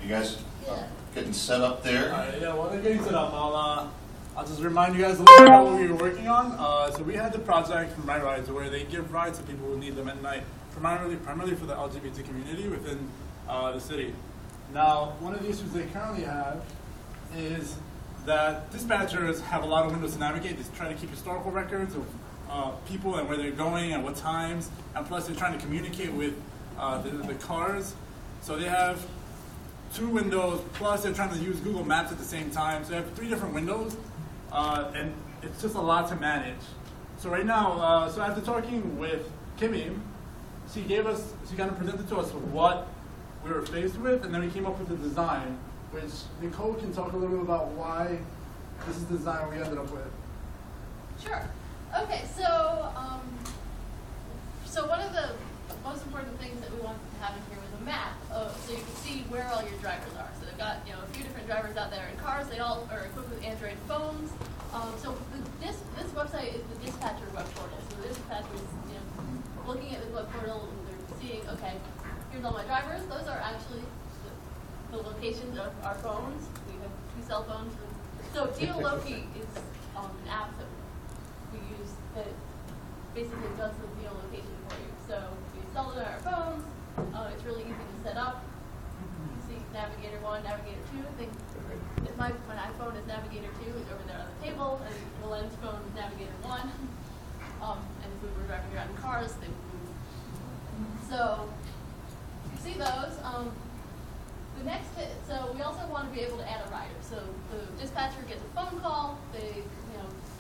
You guys getting set up there? Yeah, while they're getting set up, I'll just remind you guys a little bit about what we were working on. So we had the project from RightRides where they give rides to people who need them at night, primarily for the LGBT community within the city. Now, one of the issues they currently have is that dispatchers have a lot of windows to navigate. They try to keep historical records of people and where they're going and what times, and plus they're trying to communicate with the cars. So they have 2 windows, plus they're trying to use Google Maps at the same time. So they have 3 different windows, and it's just a lot to manage. So right now, so after talking with Kimmy, she kind of presented to us what we were faced with, and then we came up with the design, which Nicole can talk a little bit about why this is the design we ended up with. Sure. Okay, so one of the most important things that we wanted to have in here was a map, so you can see where all your drivers are. So they've got a few different drivers out there in cars. They all are equipped with Android phones. So this website is the dispatcher web portal. So the dispatcher is looking at the web portal and they're seeing, okay, here's all my drivers. Those are actually the locations of our phones. We have 2 cell phones. So Geoloqi is an app that we use that basically does the geolocation for you. So we install it on our phones. It's really easy to set up. You see Navigator 1, Navigator 2. I think if my iPhone is Navigator 2, it's over there on the table, and Milen's phone is Navigator 1. And if we were driving around in cars, they would move. So you see those. So we also want to be able to add a rider. So the dispatcher gets a phone call. They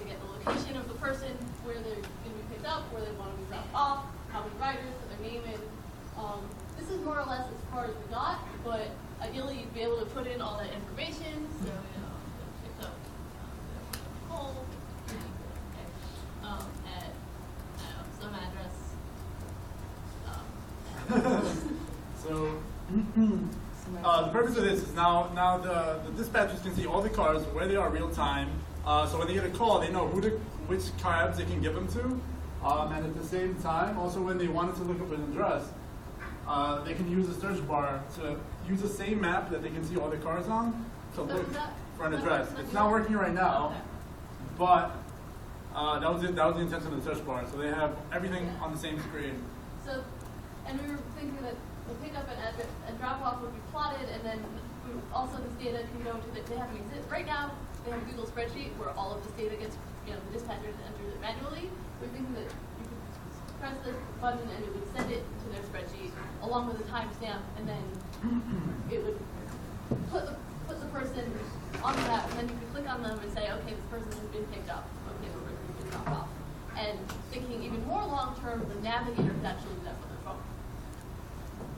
get the location of the person, where they're going to be picked up, where they want to be dropped off, how many riders, put their name in. This is more or less as far as we got, but ideally you'd be able to put in all that information. So picked up Nicole, at some address. So the purpose of this is now the dispatchers can see all the cars, where they are real time. So when they get a call, they know which cabs they can give them to. And at the same time, also when they wanted to look up an address, they can use the search bar to use the same map that they can see all the cars on to look for an address. It's not working right now, but that was the intention of the search bar. So they have everything on the same screen. So, and we were thinking that the pickup and drop off would be plotted, and then also this data can go to they have an exist right now. They have a Google spreadsheet where all of this data gets, the dispatchers enter it manually. We're thinking that you could press this button and it would send it to their spreadsheet along with a timestamp, and then it would put the person on the map, and then you could click on them and say, okay, this person has been picked up. Okay, this person has been dropped off. And thinking even more long term, the navigator could actually do that from their phone.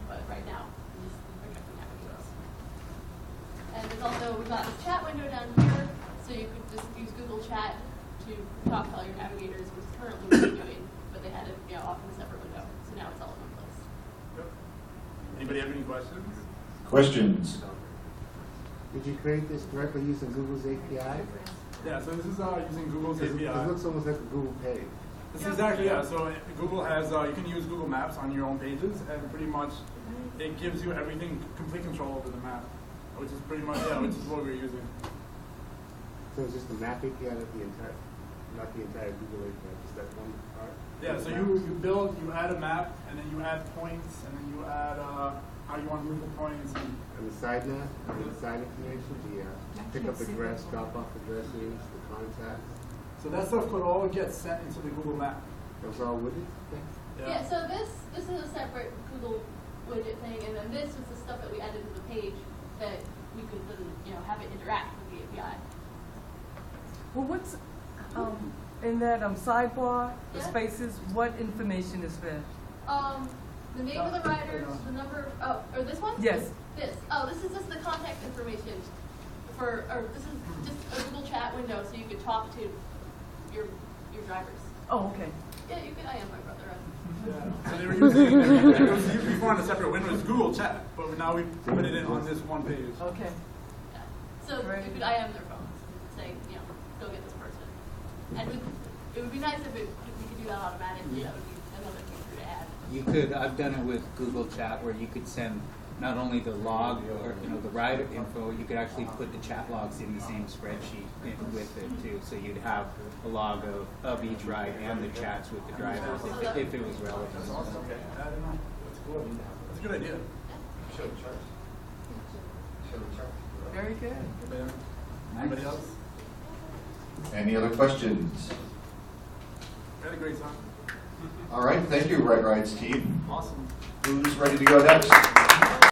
But right now, we're just projecting navigators. And there's also, we've got this chat window down here, so you could just use Google Chat to talk to all your navigators, which is currently what they're doing, but they had it off in a separate window. So now it's all in one place. Yep. Anybody have any questions? Questions? Did you create this directly using Google's API? Yeah, so this is using Google's API. It looks almost like a Google Pay. This is exactly, yeah. So Google has, you can use Google Maps on your own pages, and pretty much it gives you everything, complete control over the map, which is pretty much, which is what we're using. So it's just the map API, not the entire Google API, just that one part? Yeah, so you add a map, and then you add points, and then you add how you want to move the points. And the side map, the side information, the pick up address, drop off addresses, the contacts. So that stuff could all get sent into the Google map. Those all widget things? Yeah, so this is a separate Google widget thing, and then this was the stuff that we added to the page that we could then, have it interact with the API. Well, what's in that sidebar, the Yeah. spaces, what information is fed? The name of the riders, the number, or this one? Yes. This is just the contact information this is just a Google Chat window, so you could talk to your drivers. Oh, okay. Yeah, you could. I am my brother. Yeah. So they were using, it was used before on a separate window, it's Google Chat, but now we put it in on this one page. Okay. Yeah. So you could IM their phones and say, go get this person. And it would be nice if we could do that automatically. That would be another feature to add. You could, I've done it with Google Chat where you could send not only the log or the rider info, you could actually put the chat logs in the same spreadsheet with it too. So you'd have a log of each ride and the chats with the drivers if it was relevant. That's awesome. Okay. I don't know. That's cool. That's a good idea. Show the charts. Show the charts. Very good. Anybody else? Any other questions? We had a great time. All right, thank you, RightRides team. Awesome. Who's ready to go next?